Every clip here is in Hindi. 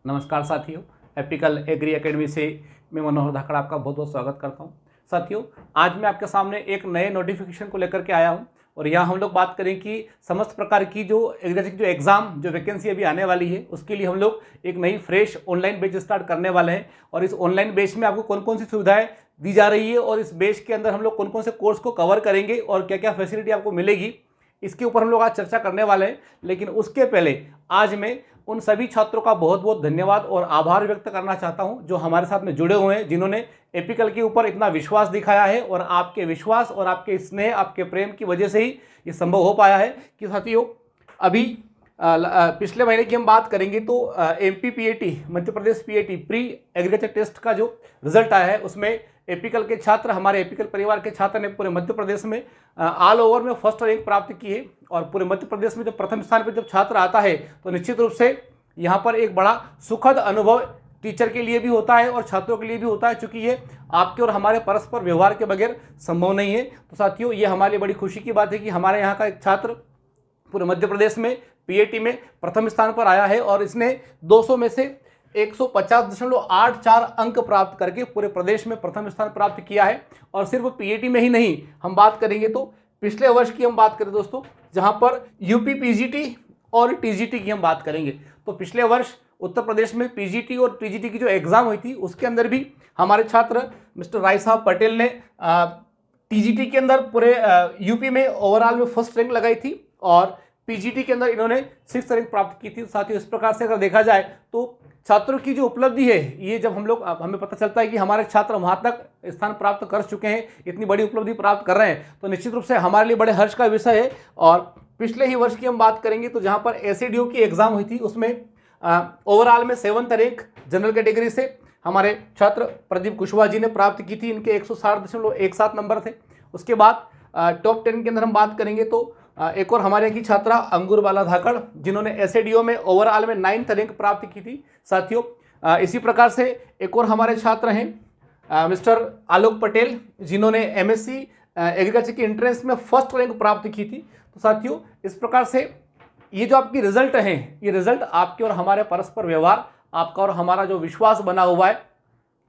नमस्कार साथियों, एपिकल एग्री एकेडमी से मैं मनोहर धाकड़ आपका बहुत बहुत स्वागत करता हूं। साथियों, आज मैं आपके सामने एक नए नोटिफिकेशन को लेकर के आया हूं और यहाँ हम लोग बात करें कि समस्त प्रकार की जो एग्री जो एग्ज़ाम जो वैकेंसी अभी आने वाली है उसके लिए हम लोग एक नई फ्रेश ऑनलाइन बैच स्टार्ट करने वाले हैं। और इस ऑनलाइन बैच में आपको कौन कौन सी सुविधाएं दी जा रही है और इस बैच के अंदर हम लोग कौन कौन से कोर्स को कवर करेंगे और क्या क्या फैसिलिटी आपको मिलेगी, इसके ऊपर हम लोग आज चर्चा करने वाले हैं। लेकिन उसके पहले आज मैं उन सभी छात्रों का बहुत बहुत धन्यवाद और आभार व्यक्त करना चाहता हूं जो हमारे साथ में जुड़े हुए हैं, जिन्होंने एपिकल के ऊपर इतना विश्वास दिखाया है। और आपके विश्वास और आपके स्नेह, आपके प्रेम की वजह से ही ये संभव हो पाया है। कि साथियों, अभी पिछले महीने की हम बात करेंगे तो MPPAT Madhya Pradesh PAT pre agriculture test का जो रिजल्ट आया है उसमें एपिकल के छात्र, हमारे एपिकल परिवार के छात्र ने पूरे मध्य प्रदेश में ऑल ओवर में फर्स्ट रैंक प्राप्त की है। और पूरे मध्य प्रदेश में जब प्रथम स्थान पर जब छात्र आता है तो निश्चित रूप से यहाँ पर एक बड़ा सुखद अनुभव टीचर के लिए भी होता है और छात्रों के लिए भी होता है, क्योंकि ये आपके और हमारे परस्पर व्यवहार के बगैर संभव नहीं है। तो साथियों, ये हमारे लिए बड़ी खुशी की बात है कि हमारे यहाँ का एक छात्र पूरे मध्य प्रदेश में PAT में प्रथम स्थान पर आया है और इसने 200 में से 150.84 अंक प्राप्त करके पूरे प्रदेश में प्रथम स्थान प्राप्त किया है। और सिर्फ PAT में ही नहीं, हम बात करेंगे तो पिछले वर्ष की हम बात करें दोस्तों, जहां पर UP PGT और TGT की हम बात करेंगे तो पिछले वर्ष उत्तर प्रदेश में PGT और TGT की जो एग्ज़ाम हुई थी उसके अंदर भी हमारे छात्र मिस्टर राय साहब पटेल ने TGT के अंदर पूरे UP में ओवरऑल में फर्स्ट रैंक लगाई थी और PGT के अंदर इन्होंने 6th रैंक प्राप्त की थी। साथ ही इस प्रकार से अगर देखा जाए तो छात्रों की जो उपलब्धि है, ये जब हमें पता चलता है कि हमारे छात्र वहाँ तक स्थान प्राप्त कर चुके हैं, इतनी बड़ी उपलब्धि प्राप्त कर रहे हैं, तो निश्चित रूप से हमारे लिए बड़े हर्ष का विषय है। और पिछले ही वर्ष की हम बात करेंगे तो जहाँ पर SADO की एग्ज़ाम हुई थी उसमें ओवरऑल में 7th रैंक जनरल कैटेगरी से हमारे छात्र प्रदीप कुशवाहा जी ने प्राप्त की थी। इनके 160.17 नंबर थे। उसके बाद टॉप 10 के अंदर हम बात करेंगे तो एक और हमारे यहाँ की छात्रा अंगूरबाला धाकड़, जिन्होंने SADO में ओवरऑल में 9th रैंक प्राप्त की थी। साथियों, इसी प्रकार से एक और हमारे छात्र हैं मिस्टर आलोक पटेल, जिन्होंने MSc एग्रीकल्चर की एंट्रेंस में फर्स्ट रैंक प्राप्त की थी। तो साथियों, इस प्रकार से ये जो आपकी रिजल्ट हैं, ये रिजल्ट आपके और हमारे परस्पर व्यवहार, आपका और हमारा जो विश्वास बना हुआ है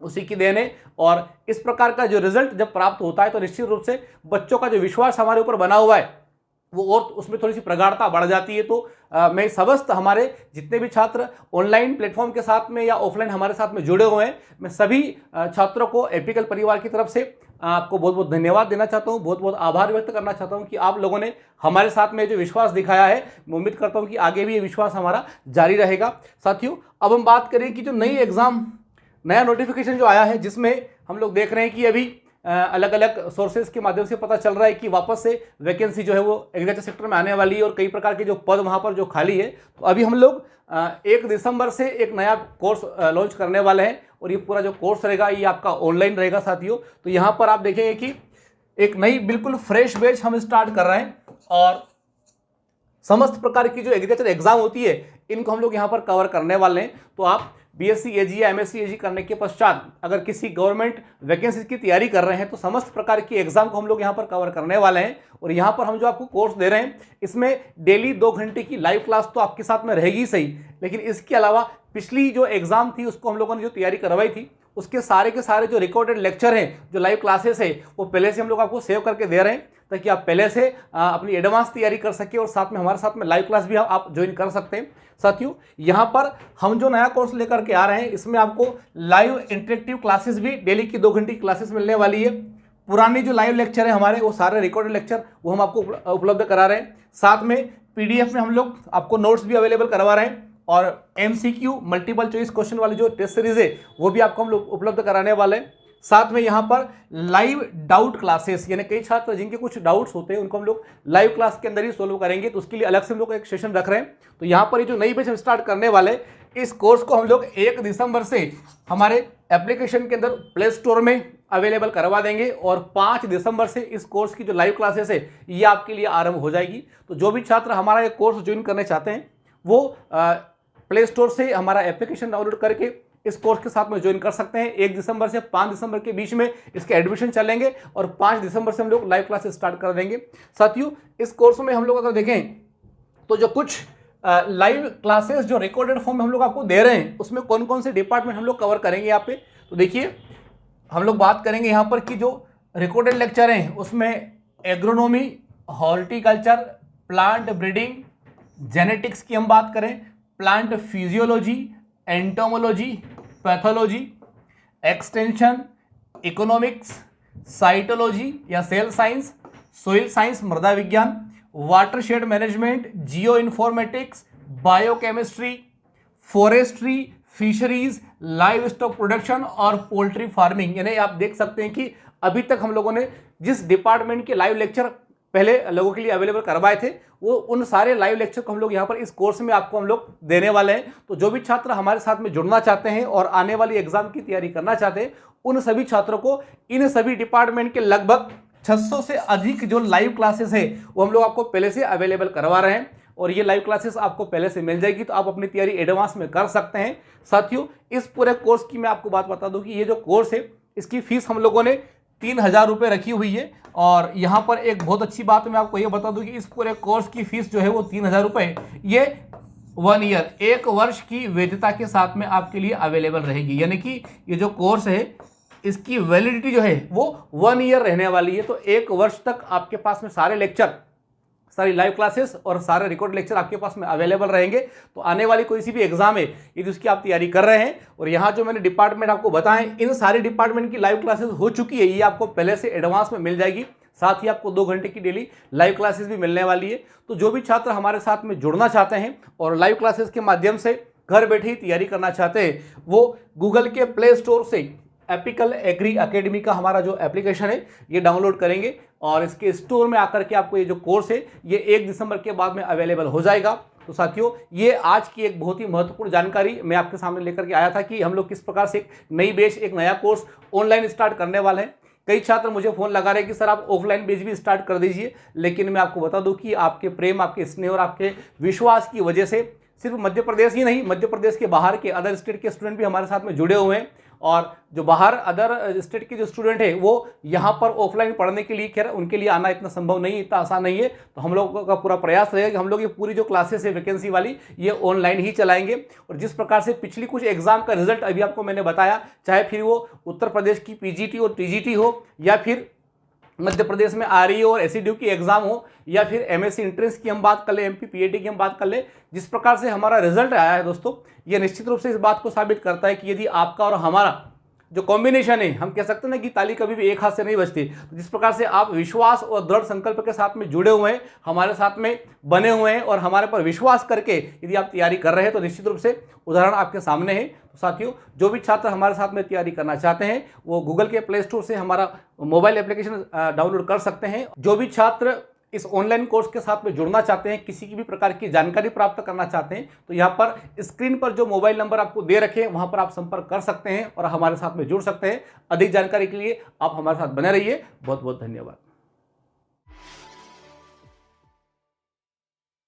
उसी की देन है। और इस प्रकार का जो रिजल्ट जब प्राप्त होता है तो निश्चित रूप से बच्चों का जो विश्वास हमारे ऊपर बना हुआ है वो और उसमें थोड़ी सी प्रगाढ़ता बढ़ जाती है। तो मैं समस्त हमारे जितने भी छात्र ऑनलाइन प्लेटफॉर्म के साथ में या ऑफलाइन हमारे साथ में जुड़े हुए हैं, मैं सभी छात्रों को एपिकल परिवार की तरफ से आपको बहुत बहुत धन्यवाद देना चाहता हूं, बहुत बहुत आभार व्यक्त करना चाहता हूं कि आप लोगों ने हमारे साथ में जो विश्वास दिखाया है, मैं उम्मीद करता हूं कि आगे भी ये विश्वास हमारा जारी रहेगा। साथियों, अब हम बात करें कि जो नई एग्ज़ाम, नया नोटिफिकेशन जो आया है, जिसमें हम लोग देख रहे हैं कि अभी अलग अलग सोर्सेज के माध्यम से पता चल रहा है कि वापस से वैकेंसी जो है वो एग्रीकल्चर सेक्टर में आने वाली है और कई प्रकार के जो पद वहाँ पर जो खाली है। तो अभी हम लोग 1 दिसंबर से एक नया कोर्स लॉन्च करने वाले हैं और ये पूरा जो कोर्स रहेगा ये आपका ऑनलाइन रहेगा। साथियों, तो यहाँ पर आप देखेंगे कि एक नई बिल्कुल फ्रेश बैच हम स्टार्ट कर रहे हैं और समस्त प्रकार की जो एग्रीकल्चर एग्जाम होती है इनको हम लोग यहाँ पर कवर करने वाले हैं। तो आप BSc AG या MSc AG करने के पश्चात अगर किसी गवर्नमेंट वैकेंसी की तैयारी कर रहे हैं तो समस्त प्रकार की एग्जाम को हम लोग यहाँ पर कवर करने वाले हैं। और यहाँ पर हम जो आपको कोर्स दे रहे हैं इसमें डेली 2 घंटे की लाइव क्लास तो आपके साथ में रहेगी सही, लेकिन इसके अलावा पिछली जो एग्जाम थी उसको हम लोगों ने जो तैयारी करवाई थी उसके सारे के सारे जो रिकॉर्डेड लेक्चर हैं, जो लाइव क्लासेस है, वो पहले से हम लोग आपको सेव करके दे रहे हैं ताकि आप पहले से अपनी एडवांस तैयारी कर सके और साथ में हमारे साथ में लाइव क्लास भी आप ज्वाइन कर सकते हैं। साथियों, यहाँ पर हम जो नया कोर्स लेकर के आ रहे हैं इसमें आपको लाइव इंटरेक्टिव क्लासेस भी डेली की 2 घंटे की क्लासेस मिलने वाली है। पुरानी जो लाइव लेक्चर है हमारे, वो सारे रिकॉर्डेड लेक्चर वो हम आपको उपलब्ध करा रहे हैं। साथ में PDF में हम लोग आपको नोट्स भी अवेलेबल करवा रहे हैं और MCQ मल्टीपल चॉइस क्वेश्चन वाली जो टेस्ट सीरीज है वो भी आपको हम लोग उपलब्ध कराने वाले हैं। साथ में यहाँ पर लाइव डाउट क्लासेस, यानी कई छात्र जिनके कुछ डाउट्स होते हैं उनको हम लोग लाइव क्लास के अंदर ही सोल्व करेंगे, तो उसके लिए अलग से हम लोग एक सेशन रख रहे हैं। तो यहाँ पर ये जो नई बैच हम स्टार्ट करने वाले, इस कोर्स को हम लोग 1 दिसंबर से हमारे एप्लीकेशन के अंदर प्ले स्टोर में अवेलेबल करवा देंगे और 5 दिसंबर से इस कोर्स की जो लाइव क्लासेस है ये आपके लिए आरंभ हो जाएगी। तो जो भी छात्र हमारा ये कोर्स ज्वाइन करने चाहते हैं वो प्ले स्टोर से हमारा एप्लीकेशन डाउनलोड करके इस कोर्स के साथ में ज्वाइन कर सकते हैं। 1 दिसंबर से 5 दिसंबर के बीच में इसके एडमिशन चलेंगे और 5 दिसंबर से हम लोग लाइव क्लासेस स्टार्ट कर देंगे। साथियों, इस कोर्स में हम लोग अगर देखें तो जो कुछ लाइव क्लासेस जो रिकॉर्डेड फॉर्म में हम लोग आपको दे रहे हैं उसमें कौन कौन से डिपार्टमेंट हम लोग कवर करेंगे यहाँ पे। तो देखिए हम लोग बात करेंगे यहाँ पर कि जो रिकॉर्डेड लेक्चर हैं उसमें agronomy, horticulture, plant breeding, genetics की हम बात करें, plant physiology, entomology, pathology, extension, economics, cytology या सेल साइंस, सोइल साइंस मृदा विज्ञान, watershed management, geo informatics, biochemistry, forestry, fisheries, live stock production और पोल्ट्री फार्मिंग। यानी आप देख सकते हैं कि अभी तक हम लोगों ने जिस डिपार्टमेंट के लाइव लेक्चर पहले लोगों के लिए अवेलेबल करवाए थे वो उन सारे लाइव लेक्चर को हम लोग यहाँ पर इस कोर्स में आपको हम लोग देने वाले हैं। तो जो भी छात्र हमारे साथ में जुड़ना चाहते हैं और आने वाली एग्जाम की तैयारी करना चाहते हैं उन सभी छात्रों को इन सभी डिपार्टमेंट के लगभग 600 से अधिक जो लाइव क्लासेस है वो हम लोग आपको पहले से अवेलेबल करवा रहे हैं और ये लाइव क्लासेस आपको पहले से मिल जाएगी तो आप अपनी तैयारी एडवांस में कर सकते हैं। साथियों इस पूरे कोर्स की मैं आपको बात बता दूं कि ये जो कोर्स है इसकी फीस हम लोगों ने 3000 रुपये रखी हुई है और यहाँ पर एक बहुत अच्छी बात मैं आपको ये बता दूं कि इस पूरे कोर्स की फीस जो है वो 3000 रुपये ये 1 ईयर 1 वर्ष की वैधता के साथ में आपके लिए अवेलेबल रहेगी। यानी कि ये जो कोर्स है इसकी वैलिडिटी जो है वो 1 ईयर रहने वाली है। तो 1 वर्ष तक आपके पास में सारे लेक्चर, सारी लाइव क्लासेस और सारे रिकॉर्ड लेक्चर आपके पास में अवेलेबल रहेंगे। तो आने वाली कोई सी भी एग्जाम है यदि उसकी आप तैयारी कर रहे हैं और यहाँ जो मैंने डिपार्टमेंट आपको बताएं इन सारे डिपार्टमेंट की लाइव क्लासेस हो चुकी है, ये आपको पहले से एडवांस में मिल जाएगी। साथ ही आपको 2 घंटे की डेली लाइव क्लासेस भी मिलने वाली है। तो जो भी छात्र हमारे साथ में जुड़ना चाहते हैं और लाइव क्लासेस के माध्यम से घर बैठे ही तैयारी करना चाहते हैं वो गूगल के प्ले स्टोर से एपिकल एग्री अकेडमी का हमारा जो एप्लीकेशन है ये डाउनलोड करेंगे और इसके स्टोर में आकर के आपको ये जो कोर्स है ये 1 दिसंबर के बाद में अवेलेबल हो जाएगा। तो साथियों ये आज की एक बहुत ही महत्वपूर्ण जानकारी मैं आपके सामने लेकर के आया था कि हम लोग किस प्रकार से एक नई बैच, एक नया कोर्स ऑनलाइन स्टार्ट करने वाले हैं। कई छात्र मुझे फ़ोन लगा रहे हैं कि सर आप ऑफलाइन बैच भी स्टार्ट कर दीजिए, लेकिन मैं आपको बता दूं कि आपके प्रेम, आपके स्नेह और आपके विश्वास की वजह से सिर्फ मध्य प्रदेश ही नहीं, मध्य प्रदेश के बाहर के अदर स्टेट के स्टूडेंट भी हमारे साथ में जुड़े हुए हैं और जो बाहर अदर स्टेट के जो स्टूडेंट है वो यहाँ पर ऑफलाइन पढ़ने के लिए खैर उनके लिए आना इतना संभव नहीं, इतना आसान नहीं है। तो हम लोगों का पूरा प्रयास रहेगा कि हम लोग ये पूरी जो क्लासेस है वैकेंसी वाली ये ऑनलाइन ही चलाएंगे। और जिस प्रकार से पिछली कुछ एग्जाम का रिजल्ट अभी आपको मैंने बताया, चाहे फिर वो उत्तर प्रदेश की पीजीटी और टीजीटी हो या फिर मध्य प्रदेश में आरईओ और एसईडीयू की एग्जाम हो या फिर एमएससी एंट्रेंस की हम बात कर ले, एमपी पीएटी की हम बात कर ले, जिस प्रकार से हमारा रिजल्ट आया है दोस्तों ये निश्चित रूप से इस बात को साबित करता है कि यदि आपका और हमारा जो कॉम्बिनेशन है, हम कह सकते हैं ना कि ताली कभी भी एक हाथ से नहीं बजती। तो जिस प्रकार से आप विश्वास और दृढ़ संकल्प के साथ में जुड़े हुए हैं, हमारे साथ में बने हुए हैं और हमारे पर विश्वास करके यदि आप तैयारी कर रहे हैं तो निश्चित रूप से उदाहरण आपके सामने है। तो साथियों जो भी छात्र हमारे साथ में तैयारी करना चाहते हैं वो गूगल के प्ले स्टोर से हमारा मोबाइल एप्लीकेशन डाउनलोड कर सकते हैं। जो भी छात्र इस ऑनलाइन कोर्स के साथ में जुड़ना चाहते हैं, किसी की भी प्रकार की जानकारी प्राप्त करना चाहते हैं तो यहाँ पर स्क्रीन पर जो मोबाइल नंबर आपको दे रखे हैं वहाँ पर आप संपर्क कर सकते हैं और हमारे साथ में जुड़ सकते हैं। अधिक जानकारी के लिए आप हमारे साथ बने रहिए। बहुत बहुत धन्यवाद।